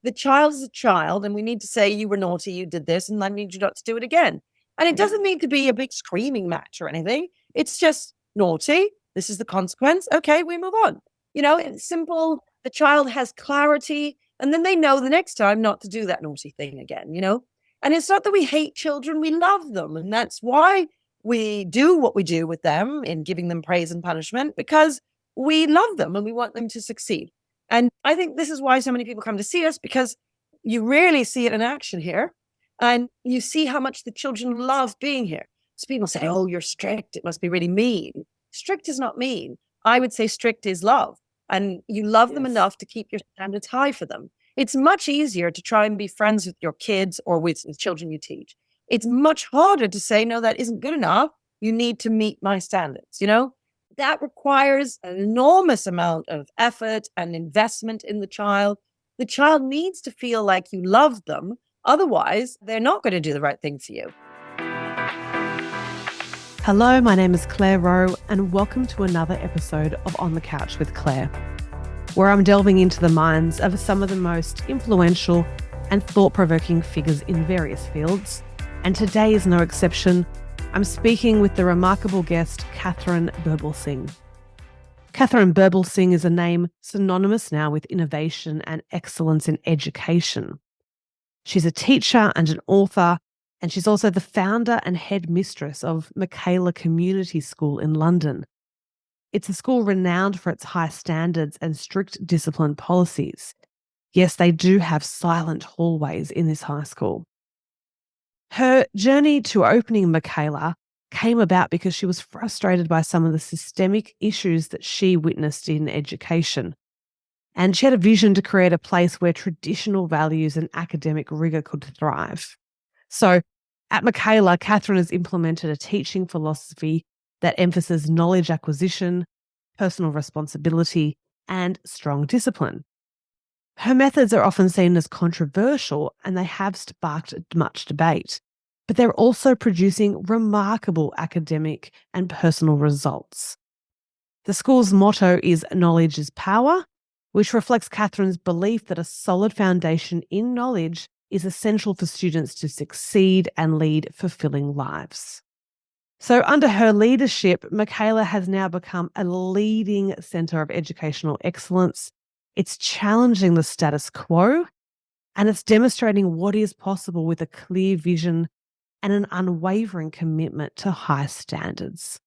The child is a child, and we need to say, you were naughty, you did this, and I need you not to do it again. And it doesn't need to be a big screaming match or anything. It's just naughty. This is the consequence. Okay, we move on. It's simple. The child has clarity, and then they know the next time not to do that naughty thing again. And it's not that we hate children, we love them. And that's why we do what we do with them in giving them praise and punishment, because we love them and we want them to succeed. And I think this is why so many people come to see us, because you rarely see it in action here. And you see how much the children love being here. So people say, oh, you're strict. It must be really mean. Strict is not mean. I would say strict is love. And you love them enough to keep your standards high for them. It's much easier to try and be friends with your kids or with the children you teach. It's much harder to say, no, that isn't good enough. You need to meet my standards. That requires an enormous amount of effort and investment in the child. The child needs to feel like you love them. Otherwise, they're not going to do the right thing for you. Hello, my name is Claire Rowe, and welcome to another episode of On the Couch with Claire, where I'm delving into the minds of some of the most influential and thought-provoking figures in various fields. And today is no exception. I'm speaking with the remarkable guest, Katharine Birbalsingh. Katharine Birbalsingh is a name synonymous now with innovation and excellence in education. She's a teacher and an author, and she's also the founder and headmistress of Michaela Community School in London. It's a school renowned for its high standards and strict discipline policies. Yes, they do have silent hallways in this high school. Her journey to opening Michaela came about because she was frustrated by some of the systemic issues that she witnessed in education. And she had a vision to create a place where traditional values and academic rigour could thrive. So at Michaela, Katharine has implemented a teaching philosophy that emphasizes knowledge acquisition, personal responsibility, and strong discipline. Her methods are often seen as controversial, and they have sparked much debate, but they're also producing remarkable academic and personal results. The school's motto is "Knowledge is Power," which reflects Katharine's belief that a solid foundation in knowledge is essential for students to succeed and lead fulfilling lives. So under her leadership, Michaela has now become a leading centre of educational excellence. It's challenging the status quo, and it's demonstrating what is possible with a clear vision and an unwavering commitment to high standards.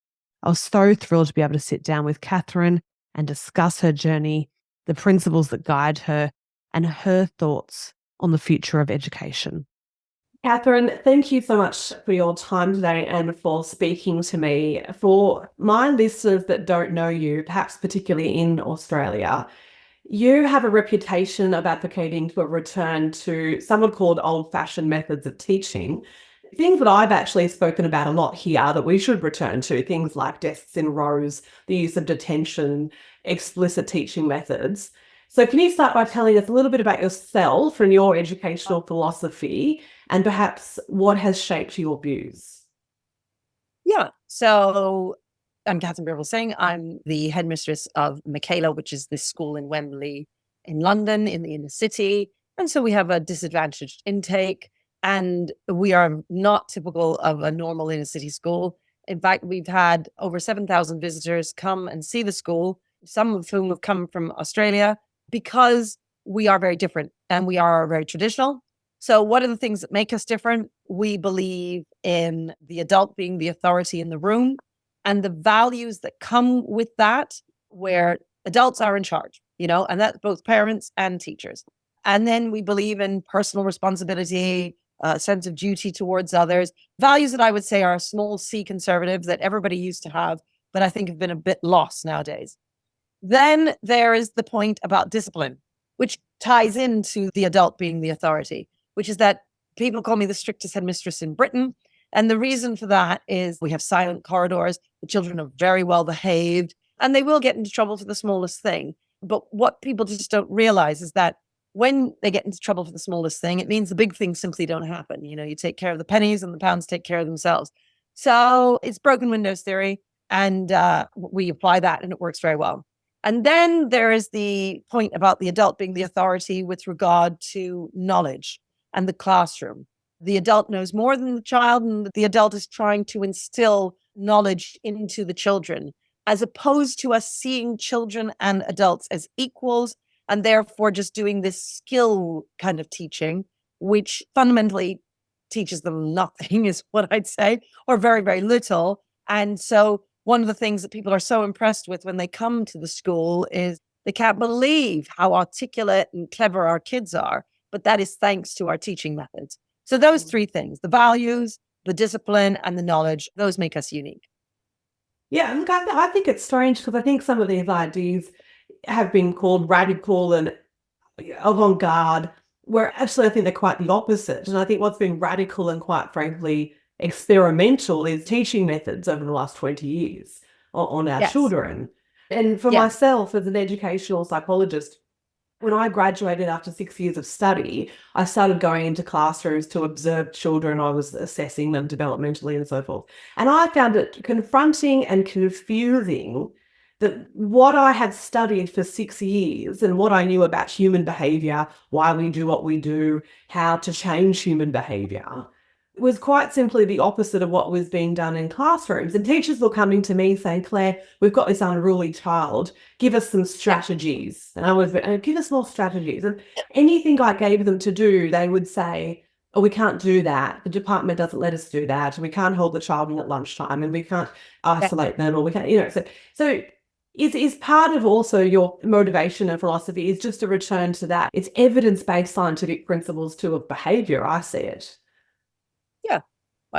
I was so thrilled to be able to sit down with Katharine and discuss her journey, the principles that guide her, and her thoughts on the future of education. Katharine, thank you so much for your time today and for speaking to me. For my listeners that don't know you, perhaps particularly in Australia, you have a reputation of advocating for a return to somewhat called old-fashioned methods of teaching. Things that I've actually spoken about a lot here that we should return to, things like desks in rows, the use of detention, explicit teaching methods. So can you start by telling us a little bit about yourself and your educational philosophy and perhaps what has shaped your views? Yeah. So I'm Katharine Birbalsingh. I'm the headmistress of Michaela, which is this school in Wembley in London, in the inner city. And so we have a disadvantaged intake, and we are not typical of a normal inner city school. In fact, we've had over 7,000 visitors come and see the school, some of whom have come from Australia, because we are very different and we are very traditional. So what are the things that make us different? We believe in the adult being the authority in the room and the values that come with that, where adults are in charge, and that's both parents and teachers. And then we believe in personal responsibility, a sense of duty towards others, values that I would say are small c conservative that everybody used to have, but I think have been a bit lost nowadays. Then there is the point about discipline, which ties into the adult being the authority, which is that people call me the strictest headmistress in Britain. And the reason for that is we have silent corridors. The children are very well behaved, and they will get into trouble for the smallest thing. But what people just don't realize is that when they get into trouble for the smallest thing, it means the big things simply don't happen. You take care of the pennies and the pounds take care of themselves. So it's broken windows theory, and we apply that and it works very well. And then there is the point about the adult being the authority with regard to knowledge and the classroom. The adult knows more than the child, and the adult is trying to instill knowledge into the children, as opposed to us seeing children and adults as equals, and therefore just doing this skill kind of teaching, which fundamentally teaches them nothing, is what I'd say, or very, very little. And so one of the things that people are so impressed with when they come to the school is they can't believe how articulate and clever our kids are, but that is thanks to our teaching methods. So those three things, the values, the discipline, and the knowledge, those make us unique. Yeah, look, I think it's strange because I think some of these ideas have been called radical and avant-garde, where actually I think they're quite the opposite. And I think what's been radical and quite frankly experimental is teaching methods over the last 20 years on our children. And for myself as an educational psychologist, when I graduated after 6 years of study, I started going into classrooms to observe children. I was assessing them developmentally and so forth. And I found it confronting and confusing that what I had studied for 6 years and what I knew about human behavior, why we do what we do, how to change human behavior, was quite simply the opposite of what was being done in classrooms. And teachers were coming to me saying, Claire, we've got this unruly child, give us some strategies. And I was, give us more strategies. And anything I gave them to do, they would say, oh, we can't do that. The department doesn't let us do that. And we can't hold the child in at lunchtime, and we can't isolate them, or we can't, so is part of also your motivation and philosophy is just a return to that. It's evidence-based scientific principles too of behavior. I see it. Yeah,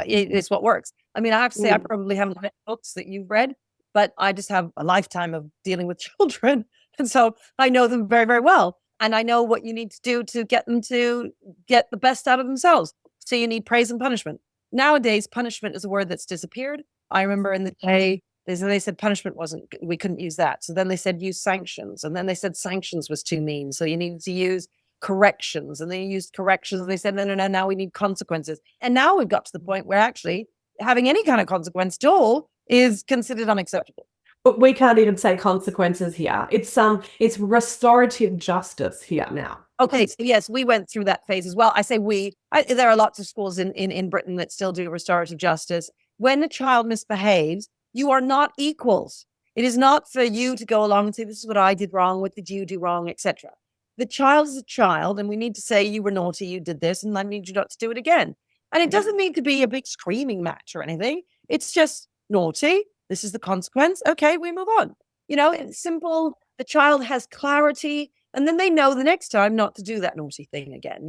it's what works. I mean, I have to say, I probably haven't read books that you've read, but I just have a lifetime of dealing with children. And so I know them very, very well. And I know what you need to do to get them to get the best out of themselves. So you need praise and punishment. Nowadays, punishment is a word that's disappeared. I remember in the day, they said punishment we couldn't use that. So then they said use sanctions. And then they said sanctions was too mean. So you needed to use corrections, and they used corrections, and they said, no, now we need consequences. And now we've got to the point where actually having any kind of consequence at all is considered unacceptable. But we can't even say consequences here. It's restorative justice here now. Okay, so yes, we went through that phase as well. I say there are lots of schools in Britain that still do restorative justice. When a child misbehaves, you are not equals. It is not for you to go along and say, this is what I did wrong, what did you do wrong, etc. The child is a child, and we need to say, you were naughty, you did this, and I need you not to do it again. And it doesn't need to be a big screaming match or anything. It's just naughty. This is the consequence. Okay, we move on. It's simple. The child has clarity, and then they know the next time not to do that naughty thing again,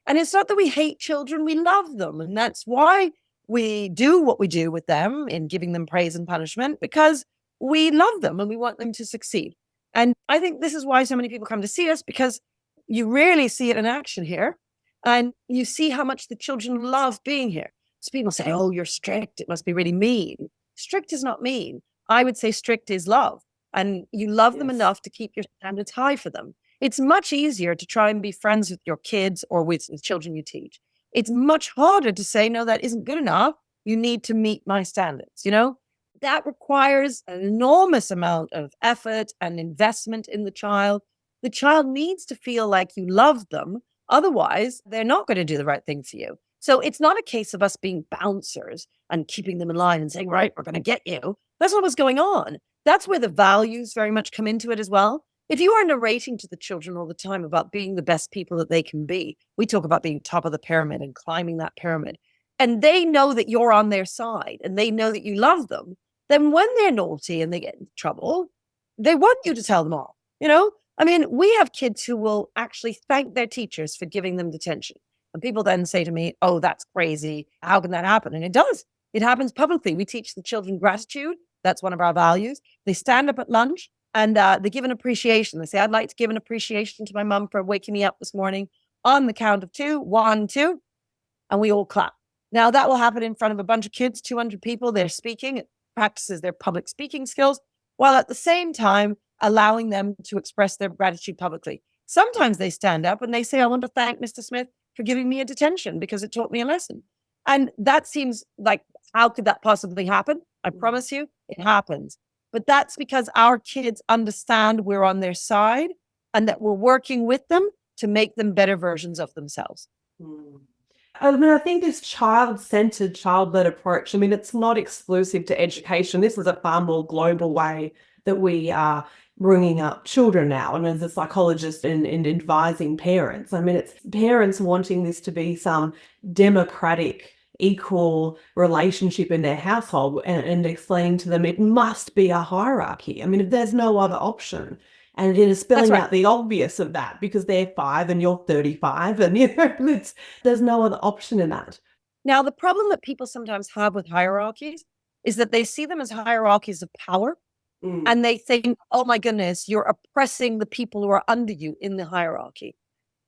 And it's not that we hate children, we love them. And that's why we do what we do with them in giving them praise and punishment, because we love them and we want them to succeed. And I think this is why so many people come to see us, because you really see it in action here. And you see how much the children love being here. So people say, oh, you're strict. It must be really mean. Strict is not mean. I would say strict is love. And you love them enough to keep your standards high for them. It's much easier to try and be friends with your kids or with the children you teach. It's much harder to say, no, that isn't good enough. You need to meet my standards, That requires an enormous amount of effort and investment in the child. The child needs to feel like you love them. Otherwise, they're not going to do the right thing for you. So it's not a case of us being bouncers and keeping them in line and saying, right, we're going to get you. That's not what's going on. That's where the values very much come into it as well. If you are narrating to the children all the time about being the best people that they can be, we talk about being top of the pyramid and climbing that pyramid, and they know that you're on their side and they know that you love them, then when they're naughty and they get into trouble, they want you to tell them all, I mean, we have kids who will actually thank their teachers for giving them detention. And people then say to me, oh, that's crazy. How can that happen? And it does. It happens publicly. We teach the children gratitude. That's one of our values. They stand up at lunch and they give an appreciation. They say, I'd like to give an appreciation to my mum for waking me up this morning on the count of 2, 1, 2. And we all clap. Now that will happen in front of a bunch of kids, 200 people. They're speaking. It practices their public speaking skills, while at the same time allowing them to express their gratitude publicly. Sometimes they stand up and they say, I want to thank Mr. Smith for giving me a detention because it taught me a lesson. And that seems like, how could that possibly happen? I promise you, it happens. but that's because our kids understand we're on their side and that we're working with them to make them better versions of themselves. I mean, I think this child-centered, child-led approach, I mean, it's not exclusive to education. This is a far more global way that we are bringing up children now. And as a psychologist and advising parents, I mean, it's parents wanting this to be some democratic, equal relationship in their household and explaining to them it must be a hierarchy. I mean, if there's no other option. And it is spelling out the obvious of that because they're 5 and you're 35 and there's no other option in that. Now, the problem that people sometimes have with hierarchies is that they see them as hierarchies of power. And they think, oh my goodness, you're oppressing the people who are under you in the hierarchy.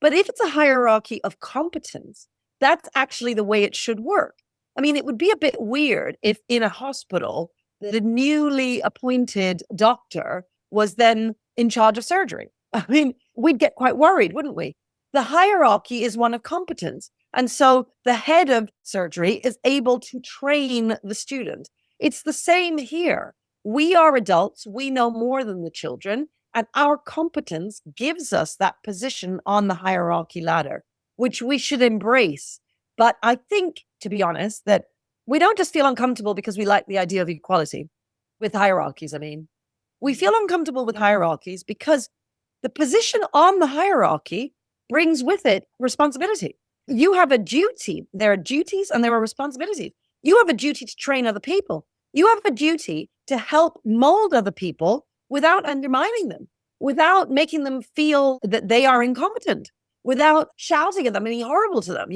But if it's a hierarchy of competence, that's actually the way it should work. I mean, it would be a bit weird if in a hospital, the newly appointed doctor was then in charge of surgery. I mean, we'd get quite worried, wouldn't we? The hierarchy is one of competence. And so the head of surgery is able to train the student. It's the same here. We are adults. We know more than the children. And our competence gives us that position on the hierarchy ladder, which we should embrace. But I think, to be honest, that we don't just feel uncomfortable because we like the idea of equality with hierarchies. I mean, we feel uncomfortable with hierarchies because the position on the hierarchy brings with it responsibility. You have a duty. There are duties and there are responsibilities. You have a duty to train other people. You have a duty to help mold other people without undermining them, without making them feel that they are incompetent, without shouting at them and being horrible to them.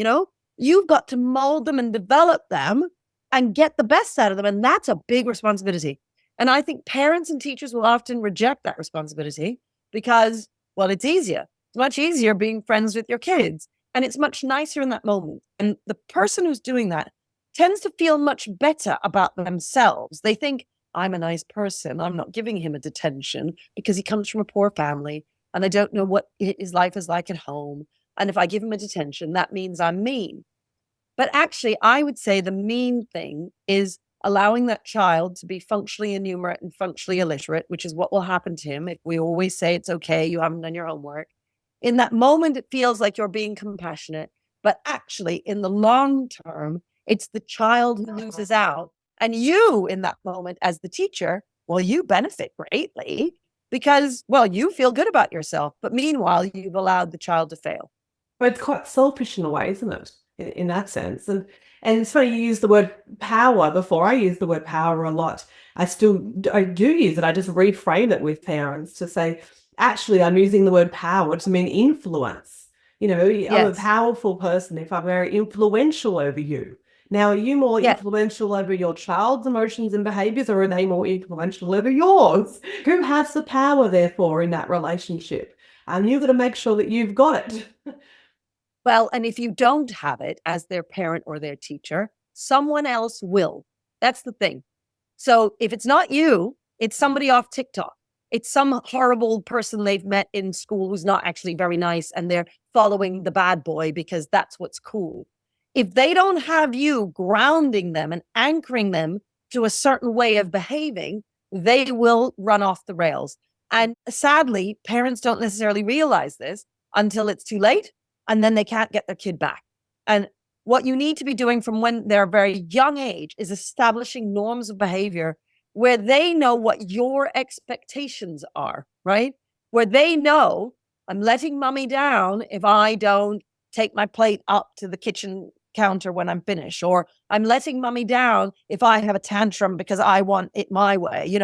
You've got to mold them and develop them and get the best out of them. And that's a big responsibility. And I think parents and teachers will often reject that responsibility because, well, it's easier. It's much easier being friends with your kids. And it's much nicer in that moment. And the person who's doing that tends to feel much better about themselves. They think, I'm a nice person. I'm not giving him a detention because he comes from a poor family and I don't know what his life is like at home. And if I give him a detention, that means I'm mean. But actually, I would say the mean thing is allowing that child to be functionally enumerate and functionally illiterate, which is what will happen to him if we always say it's okay, you haven't done your homework. In that moment, it feels like you're being compassionate. But actually, in the long term, it's the child who loses out. And you, in that moment, as the teacher, well, you benefit greatly because, well, you feel good about yourself. But meanwhile, you've allowed the child to fail. But it's quite selfish in a way, isn't it? In that sense. And it's funny, you used the word power before. I use the word power a lot. I do use it. I just reframe it with parents to say, actually, I'm using the word power to mean influence. I'm a powerful person if I'm very influential over you. Now, are you more influential over your child's emotions and behaviors, or are they more influential over yours? Who has the power, therefore, in that relationship? And you've got to make sure that you've got it. Well, and if you don't have it as their parent or their teacher, someone else will. That's the thing. So if it's not you, it's somebody off TikTok. It's some horrible person they've met in school who's not actually very nice and they're following the bad boy because that's what's cool. If they don't have you grounding them and anchoring them to a certain way of behaving, they will run off the rails. And sadly, parents don't necessarily realize this until it's too late, and then they can't get their kid back. And what you need to be doing from when they're a very young age is establishing norms of behavior where they know what your expectations are, right? Where they know, I'm letting mommy down if I don't take my plate up to the kitchen counter when I'm finished, or I'm letting mommy down if I have a tantrum because I want it my way,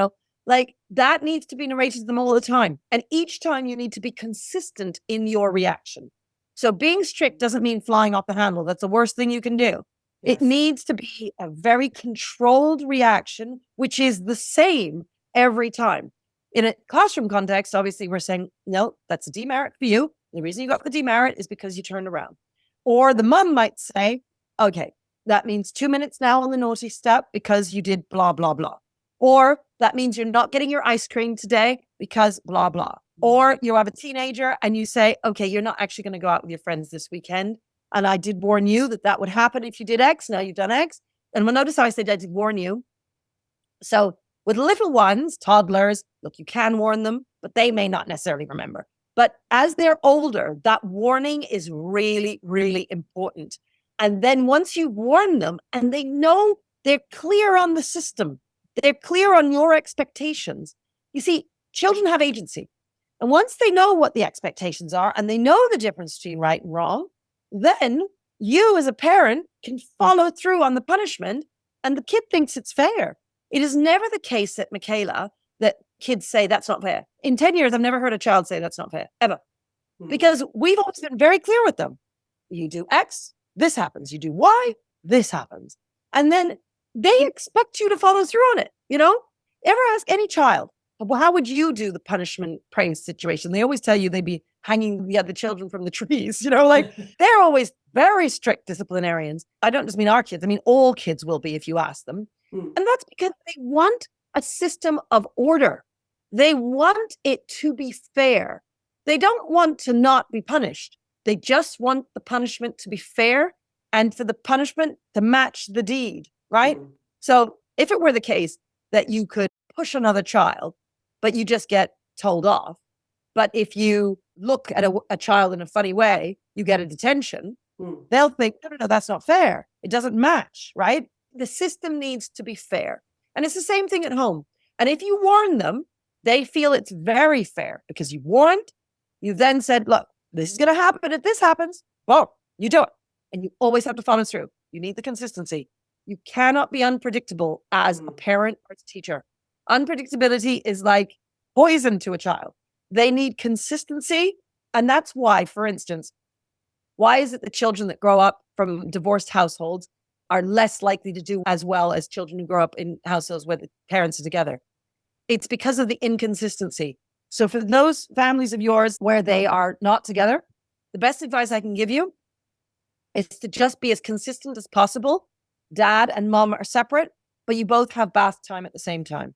like that needs to be narrated to them all the time. And each time you need to be consistent in your reaction. So being strict doesn't mean flying off the handle. That's the worst thing you can do. It needs to be a very controlled reaction, which is the same every time. In a classroom context, obviously we're saying, no, that's a demerit for you. The reason you got the demerit is because you turned around. Or the mom might say, okay, that means 2 minutes now on the naughty step because you did blah, blah, blah. Or that means you're not getting your ice cream today because blah, blah. Or you have a teenager and you say, okay, you're not actually going to go out with your friends this weekend. And I did warn you that would happen if you did X. Now you've done X. And notice how I said I did warn you. So With little ones, toddlers, look, you can warn them, but they may not necessarily remember. But as they're older, that warning is really, really important. And then once you warn them and they know, they're clear on the system, they're clear on your expectations. You see, children have agency. And once they know what the expectations are and they know the difference between right and wrong, then you as a parent can follow through on the punishment and the kid thinks it's fair. It is never the case that, Michaela, that kids say that's not fair. In 10 years, I've never heard a child say that's not fair, ever. Because we've always been very clear with them. You do X, this happens. You do Y, this happens. And then they expect you to follow through on it, you know? Ever ask any child, well, how would you do the punishment praise situation? They always tell you they'd be hanging the other children from the trees, you know, like they're always very strict disciplinarians. I don't just mean our kids. I mean, all kids will be if you ask them. And that's because they want a system of order. They want it to be fair. They don't want to not be punished. They just want the punishment to be fair and for the punishment to match the deed, right? So if it were the case that you could push another child, but you just get told off, but if you look at a child in a funny way, you get a detention, they'll think, no, that's not fair. It doesn't match, right? The system needs to be fair. And it's the same thing at home. And if you warn them, they feel it's very fair because you warned, you then said, look, this is going to happen. If this happens, well, you do it. And you always have to follow through. You need the consistency. You cannot be unpredictable as a parent or as a teacher. Unpredictability is like poison to a child. They need consistency. And that's why, for instance, why is it that children that grow up from divorced households are less likely to do as well as children who grow up in households where the parents are together? It's because of the inconsistency. So for those families of yours where they are not together, the best advice I can give you is to just be as consistent as possible. Dad and mom are separate, but you both have bath time at the same time.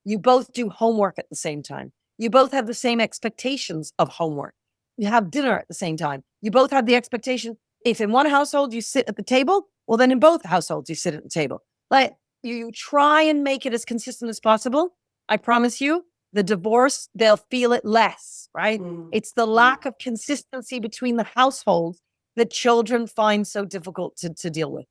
You both do homework at the same time. You both have the same expectations of homework. You have dinner at the same time. You both have the expectation, if in one household you sit at the table, well, then in both households you sit at the table. Like you try and make it as consistent as possible. I promise you, the divorce, they'll feel it less, right? It's the lack of consistency between the households that children find so difficult to deal with.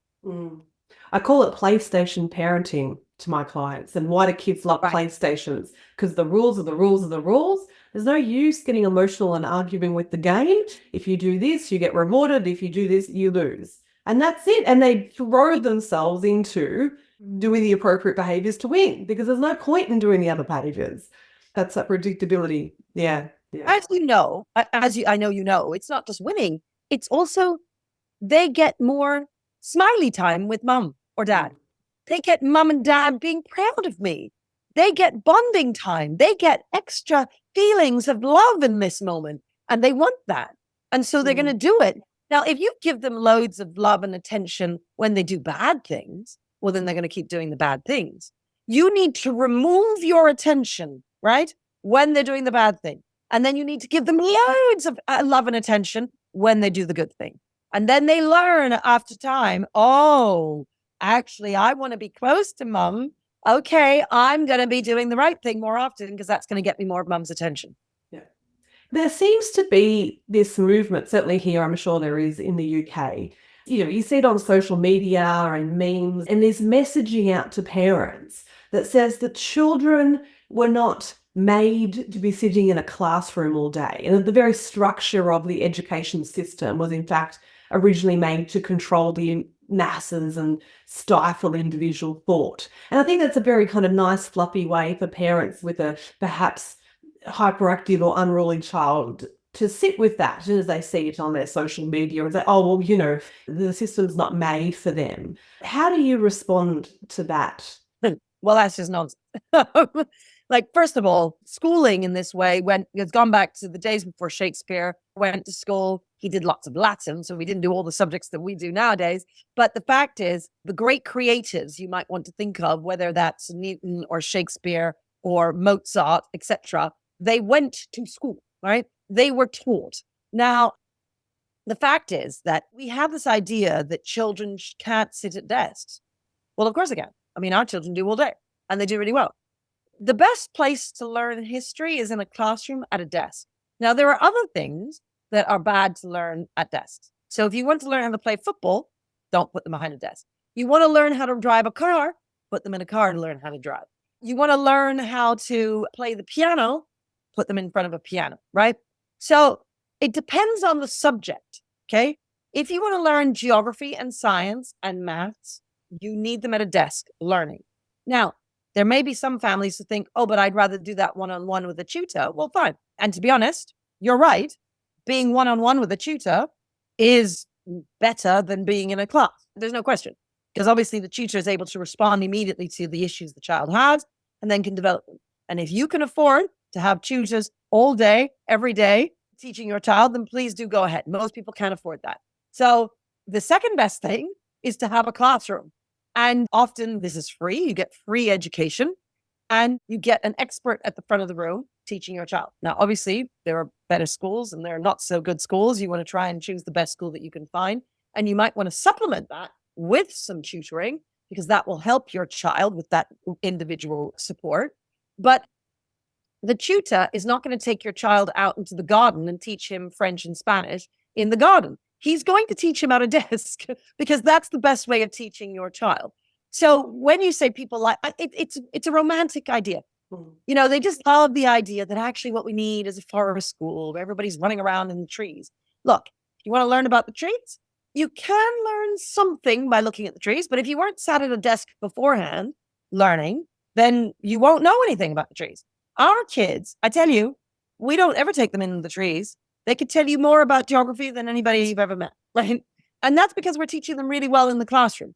I call it PlayStation parenting to my clients. And why do kids love PlayStations? Because the rules are the rules are the rules. There's no use getting emotional and arguing with the game. If you do this, you get rewarded. If you do this, you lose. And that's it. And they throw themselves into doing the appropriate behaviors to win because there's no point in doing the other behaviors. That's that predictability. Yeah. As you know, I know you know, it's not just winning. It's also they get more smiley time with mom or dad. They get mom and dad being proud of me. They get bonding time. They get extra feelings of love in this moment. And they want that. And so they're going to do it. Now, if you give them loads of love and attention when they do bad things, well, then they're going to keep doing the bad things. You need to remove your attention, right? When they're doing the bad thing. And then you need to give them loads of love and attention when they do the good thing. And then they learn after time, oh, actually, I want to be close to mom. Okay, I'm going to be doing the right thing more often because that's going to get me more of mom's attention. Yeah. There seems to be this movement, certainly here, I'm sure there is in the UK. You know, you see it on social media and memes, and there's messaging out to parents that says that children were not made to be sitting in a classroom all day. And the very structure of the education system was, in fact, originally made to control the masses and stifle individual thought. And I think that's a very kind of nice, fluffy way for parents with a perhaps hyperactive or unruly child to sit with that as soon as they see it on their social media and say, oh, well, you know, the system's not made for them. How do you respond to that? Well, that's just nonsense. Like, first of all, schooling in this way has gone back to the days before Shakespeare went to school. He did lots of Latin, so we didn't do all the subjects that we do nowadays. But the fact is, the great creators you might want to think of, whether that's Newton or Shakespeare or Mozart, etc., they went to school, right? They were taught. Now, the fact is that we have this idea that children can't sit at desks. Well, of course they can. I mean, our children do all day, and they do really well. the best place to learn history is in a classroom at a desk. Now, there are other things that are bad to learn at desks. So if you want to learn how to play football, don't put them behind a desk. You want to learn how to drive a car, put them in a car to learn how to drive. You want to learn how to play the piano, put them in front of a piano, right? So it depends on the subject, okay? If you want to learn geography and science and maths, you need them at a desk learning. Now, there may be some families who think, oh, but I'd rather do that one-on-one with a tutor. Well, fine. And to be honest, you're right. Being one-on-one with a tutor is better than being in a class. There's no question. Because obviously the tutor is able to respond immediately to the issues the child has and then can develop them. And if you can afford to have tutors all day, every day, teaching your child, then please do go ahead. Most people can't afford that. So the second best thing is to have a classroom. And often this is free. You get free education and you get an expert at the front of the room teaching your child. Now, obviously, there are better schools and there are not so good schools. You want to try and choose the best school that you can find. And you might want to supplement that with some tutoring because that will help your child with that individual support. But the tutor is not going to take your child out into the garden and teach him French and Spanish in the garden. He's going to teach him at a desk because that's the best way of teaching your child. So when you say people like, it's a romantic idea. You know, they just love the idea that actually what we need is a forest school where everybody's running around in the trees. Look, if you want to learn about the trees, you can learn something by looking at the trees. But if you weren't sat at a desk beforehand learning, then you won't know anything about the trees. Our kids, I tell you, we don't ever take them into the trees. They could tell you more about geography than anybody you've ever met, right? And that's because we're teaching them really well in the classroom.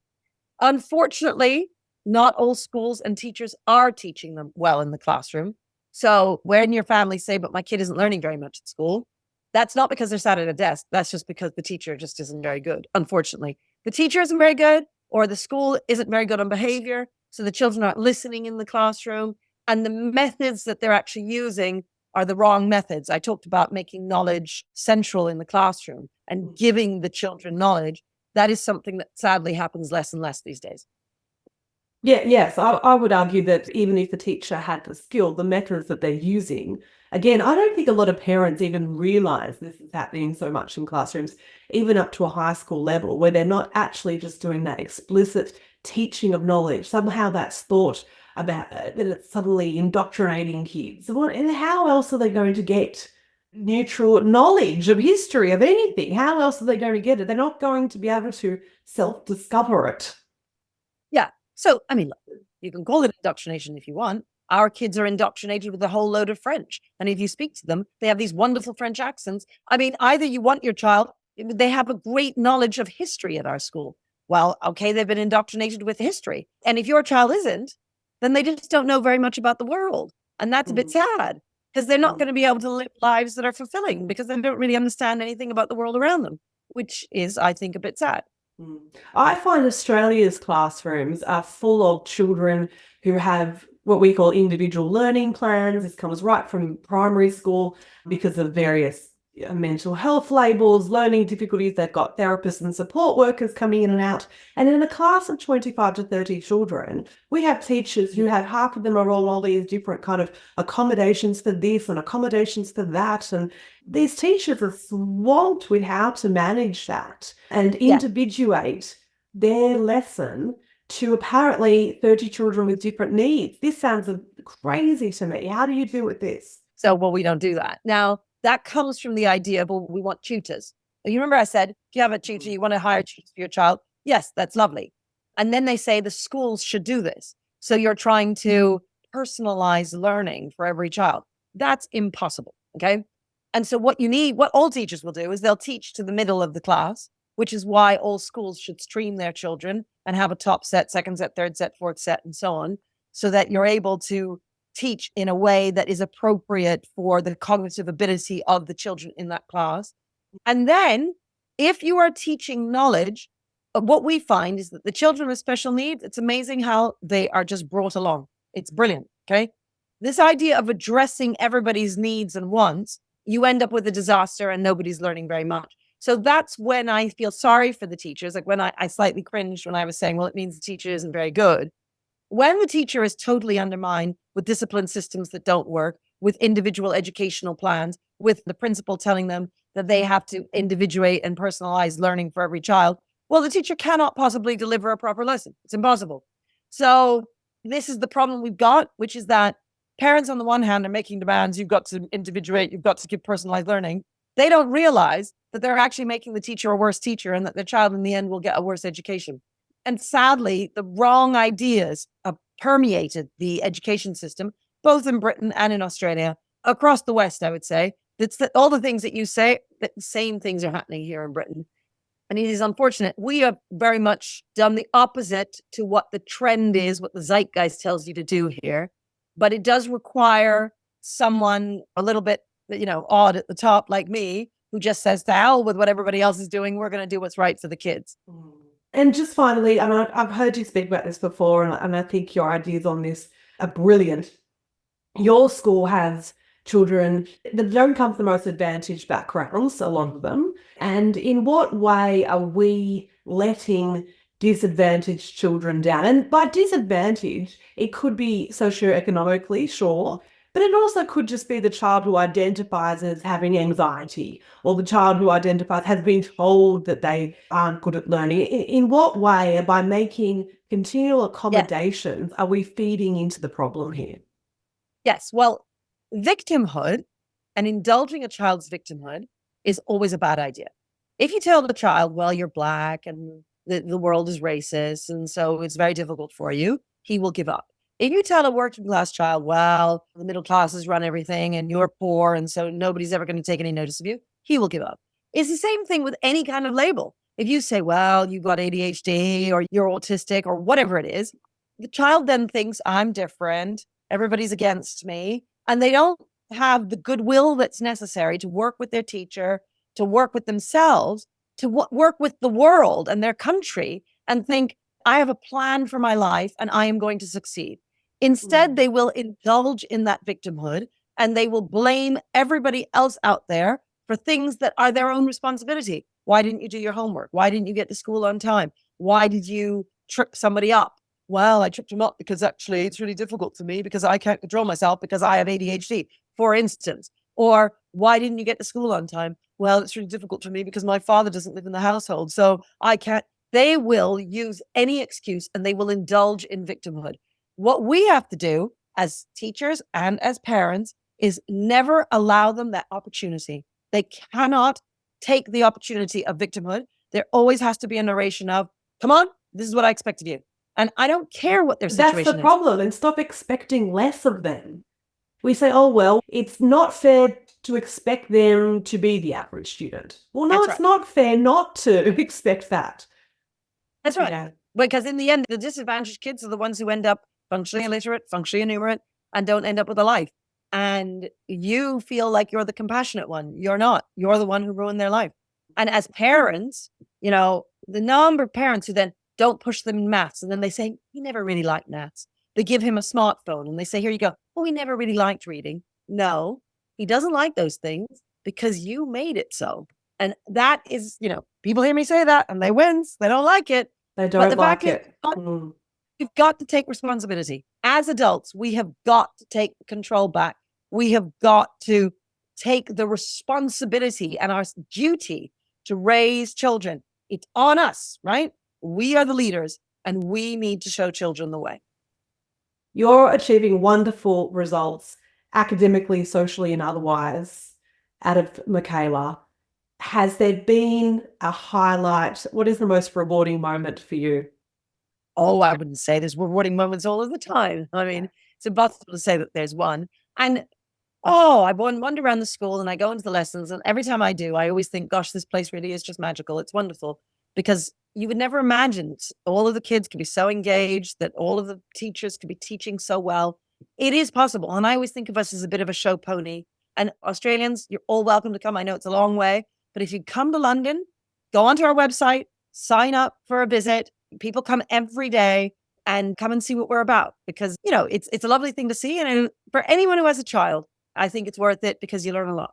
Unfortunately, not all schools and teachers are teaching them well in the classroom. So when your family say, but my kid isn't learning very much at school, that's not because they're sat at a desk. That's just because the teacher just isn't very good. Unfortunately, the teacher isn't very good or the school isn't very good on behavior. So the children aren't listening in the classroom and the methods that they're actually using are the wrong methods. I talked about making knowledge central in the classroom and giving the children knowledge. That is something that sadly happens less and less these days. Yes, I would argue that even if the teacher had the skill, the methods that they're using, again, I don't think a lot of parents even realize this is happening so much in classrooms, even up to a high school level, where they're not actually just doing that explicit teaching of knowledge. Somehow that's thought about that it's suddenly indoctrinating kids. And how else are they going to get neutral knowledge of history of anything? How else are they going to get it? They're not going to be able to self-discover it. Yeah. So, I mean, look, you can call it indoctrination if you want. Our kids are indoctrinated with a whole load of French. And if you speak to them, they have these wonderful French accents. I mean, either you want your child, they have a great knowledge of history at our school. Well, okay, they've been indoctrinated with history. And if your child isn't, then they just don't know very much about the world. And that's a bit sad because they're not going to be able to live lives that are fulfilling because they don't really understand anything about the world around them, which is, I think, a bit sad. I find Australia's classrooms are full of children who have what we call individual learning plans. This comes right from primary school because of various mental health labels, learning difficulties. They've got therapists and support workers coming in and out. And in a class of 25 to 30 children, we have teachers who have half of them are all these different kind of accommodations for this and accommodations for that. And these teachers are swamped with how to manage that and individuate their lesson to apparently 30 children with different needs. This sounds crazy to me. How do you deal with this? So, well, we don't do that. Now, that comes from the idea of, well, we want tutors. You remember I said, if you have a tutor, you want to hire tutors for your child? Yes, that's lovely. And then they say the schools should do this. So you're trying to personalize learning for every child. That's impossible, okay? And so what all teachers will do is they'll teach to the middle of the class, which is why all schools should stream their children and have a top set, second set, third set, fourth set, and so on, so that you're able to teach in a way that is appropriate for the cognitive ability of the children in that class. And then if you are teaching knowledge, what we find is that the children with special needs, it's amazing how they are just brought along. It's brilliant, okay? This idea of addressing everybody's needs and wants, you end up with a disaster and nobody's learning very much. So that's when I feel sorry for the teachers. Like when I slightly cringed when I was saying, well, it means the teacher isn't very good. when the teacher is totally undermined with discipline systems that don't work, with individual educational plans, with the principal telling them that they have to individuate and personalize learning for every child, well, the teacher cannot possibly deliver a proper lesson. It's impossible. So this is the problem we've got, which is that parents on the one hand are making demands, you've got to individuate, you've got to give personalized learning. They don't realize that they're actually making the teacher a worse teacher and that the child in the end will get a worse education. And sadly, the wrong ideas have permeated the education system, both in Britain and in Australia, across the West, I would say. That's all the things that you say, that the same things are happening here in Britain. And it is unfortunate. We have very much done the opposite to what the trend is, what the zeitgeist tells you to do here. But it does require someone a little bit, odd at the top like me, who just says, to hell with what everybody else is doing. We're going to do what's right for the kids. And just finally, I mean, I've heard you speak about this before, and I think your ideas on this are brilliant. Your school has children that don't come from the most advantaged backgrounds, a lot of them. And in what way are we letting disadvantaged children down? And by disadvantage, it could be socioeconomically, sure, but it also could just be the child who identifies as having anxiety, or the child who identifies has been told that they aren't good at learning. In what way, by making continual accommodations, are we feeding into the problem here? Yes. Well, victimhood and indulging a child's victimhood is always a bad idea. If you tell the child, well, you're Black and the world is racist, and so it's very difficult for you, he will give up. If you tell a working class child, well, the middle classes run everything and you're poor, and so nobody's ever going to take any notice of you, he will give up. It's the same thing with any kind of label. If you say, well, you've got ADHD or you're autistic or whatever it is, the child then thinks I'm different, everybody's against me, and they don't have the goodwill that's necessary to work with their teacher, to work with themselves, to work with the world and their country, and think, I have a plan for my life and I am going to succeed. Instead, they will indulge in that victimhood and they will blame everybody else out there for things that are their own responsibility. Why didn't you do your homework? Why didn't you get to school on time? Why did you trip somebody up? Well, I tripped him up because actually it's really difficult for me because I can't control myself because I have ADHD, for instance. Or why didn't you get to school on time? Well, it's really difficult for me because my father doesn't live in the household, so I can't. They will use any excuse and they will indulge in victimhood. What we have to do as teachers and as parents is never allow them that opportunity. They cannot take the opportunity of victimhood. There always has to be a narration of, come on, this is what I expect of you. And I don't care what their situation is. That's the problem. And stop expecting less of them. We say, oh, well, it's not fair to expect them to be the average student. Well, no, it's not fair not to expect that. That's right. Yeah. Because in the end, the disadvantaged kids are the ones who end up functionally illiterate, functionally ignorant, and don't end up with a life. And you feel like you're the compassionate one. You're not. You're the one who ruined their life. And as parents, the number of parents who then don't push them in maths, and then they say, he never really liked maths. They give him a smartphone and they say, here you go. Oh, he never really liked reading. No, he doesn't like those things because you made it so. And that is, people hear me say that and they wince. They don't like it. They don't like it. We've got to take responsibility. As adults, we have got to take control back. We have got to take the responsibility and our duty to raise children. It's on us, right? We are the leaders and we need to show children the way. You're achieving wonderful results academically, socially, and otherwise out of Michaela. Has there been a highlight? What is the most rewarding moment for you? Oh, I wouldn't say there's rewarding moments all of the time. I mean, it's impossible to say that there's one. And I wander around the school and I go into the lessons, and every time I do, I always think, gosh, this place really is just magical. It's wonderful, because you would never imagine all of the kids could be so engaged, that all of the teachers could be teaching so well. It is possible. And I always think of us as a bit of a show pony. And Australians, you're all welcome to come. I know it's a long way, but if you come to London, go onto our website, sign up for a visit. People come every day and come and see what we're about, because, it's a lovely thing to see. And for anyone who has a child, I think it's worth it because you learn a lot.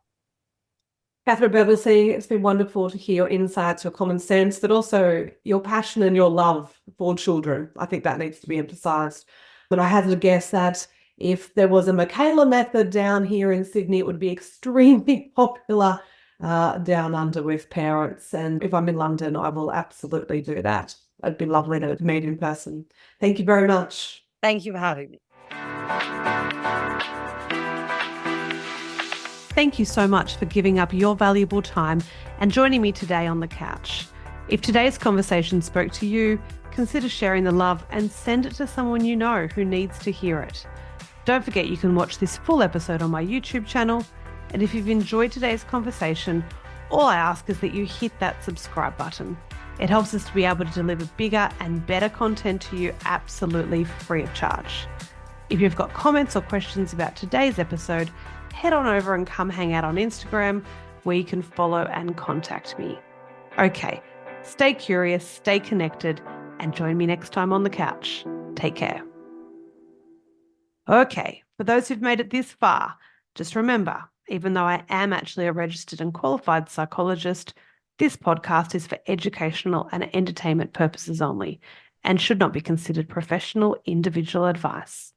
Katharine Birbalsingh, it's been wonderful to hear your insights, your common sense, but also your passion and your love for children. I think that needs to be emphasised. But I hazard a guess that if there was a Michaela method down here in Sydney, it would be extremely popular down under with parents. And if I'm in London, I will absolutely do that. It'd be lovely to meet in person. Thank you very much. Thank you for having me. Thank you so much for giving up your valuable time and joining me today on the couch. If today's conversation spoke to you, consider sharing the love and send it to someone you know who needs to hear it. Don't forget you can watch this full episode on my YouTube channel. And if you've enjoyed today's conversation, all I ask is that you hit that subscribe button. It helps us to be able to deliver bigger and better content to you absolutely free of charge. If you've got comments or questions about today's episode, head on over and come hang out on Instagram, where you can follow and contact me. Okay, stay curious, stay connected, and join me next time on the couch. Take care. Okay, for those who've made it this far, just remember, even though I am actually a registered and qualified psychologist, this podcast is for educational and entertainment purposes only and should not be considered professional individual advice.